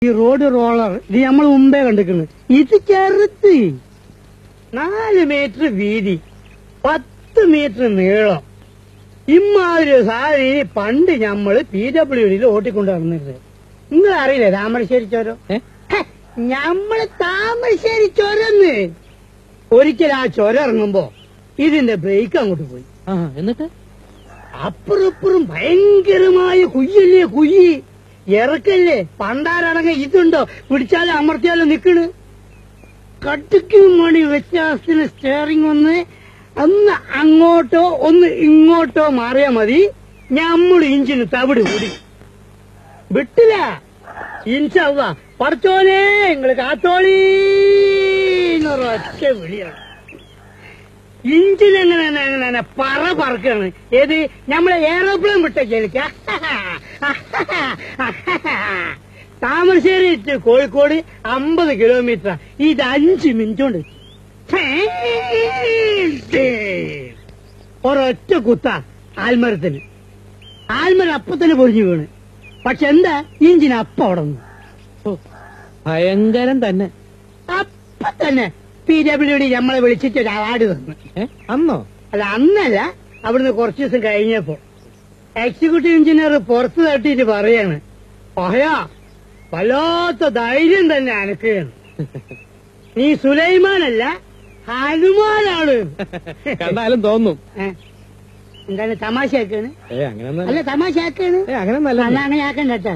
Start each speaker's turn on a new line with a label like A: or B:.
A: ഈ road roller ഇത് നമ്മൾ മുമ്പേ കണ്ടിരിക്കുന്നു. ഇത് ചെറുത്ത് 4 മീറ്റർ വീതി 10 മീറ്റർ നീളം. ഇമ്മാതിരി സാധനം പണ്ട് ഞമ്മള് PWDയിൽ ഓട്ടിക്കൊണ്ട് നടന്നിരുന്നത്. നിങ്ങൾ അറിയില്ലേ താമരശ്ശേരി ചുരം? ഞമ്മള് താമരശ്ശേരി ചുരന്ന് ഒരിക്കൽ ആ ചുരം ഇറങ്ങുമ്പോ ഇതിന്റെ ബ്രേക്ക് അങ്ങോട്ട് പോയി.
B: എന്നിട്ട്
A: അപ്പുറപ്പുറം ഭയങ്കരമായ കുയ്യല്ലേ കുയ്യി, ഇറക്കല്ലേ. പണ്ടാരടങ്ങ ഇതുണ്ടോ, പിടിച്ചാലും അമർത്തിയാലും നിക്കണ്. കടുക്കും മണി വ്യത്യാസത്തിന് സ്റ്റിയറിംഗ് ഒന്ന് അങ്ങോട്ടോ ഒന്ന് ഇങ്ങോട്ടോ മാറിയാ മതി, ഞമ്മള് ഇഞ്ചിന് തവിട് കൂടി വിട്ടില്ല. ഇൻഷാ പടച്ചോനെ നിങ്ങള് കാത്തോളീന്നൊരൊറ്റ വിളിയാണ്. ഇഞ്ചിനെങ്ങനെ പറക്കാണ്. ഏത് നമ്മളെ എയറോപ്ലെയിൻ വിട്ട കേൾക്ക. Thamarassery to Kozhikode 50 kilometre. ഇത് 5 മിനിറ്റ് കൊണ്ട് ഒരൊറ്റ കുത്ത ആൽമരത്തിന്. ആൽമരം അപ്പത്തന്നെ പൊരിഞ്ഞു വീണ്. പക്ഷെ എന്താ, ഇഞ്ചിന് അപ്പ അവിടെ നിന്ന്
B: ഭയങ്കരം തന്നെ.
A: അപ്പ തന്നെ PWD നമ്മളെ വിളിച്ചിട്ട് ഒരു അവാർഡ് തന്നു.
B: അന്നോ?
A: അല്ല, അന്നല്ല, അവിടുന്ന് കുറച്ചു ദിവസം കഴിഞ്ഞപ്പോ എക്സിക്യൂട്ടീവ് എഞ്ചിനീയർ പുറത്തു തട്ടിയിട്ട് പറയാണ്, പഹയാ വല്ലാത്ത ധൈര്യം തന്നെ അനക്കുകയാണ്. നീ സുലൈമാനല്ല ഹനുമാനാണ്.
B: കണ്ടാലും തോന്നും.
A: എന്താണ് തമാശ ആക്കാണ്?
B: അങ്ങനെ
A: അല്ല തമാശ ആക്കാണ്.
B: അങ്ങനെ
A: അങ്ങനെ ആക്കണ്ട കേട്ടാ.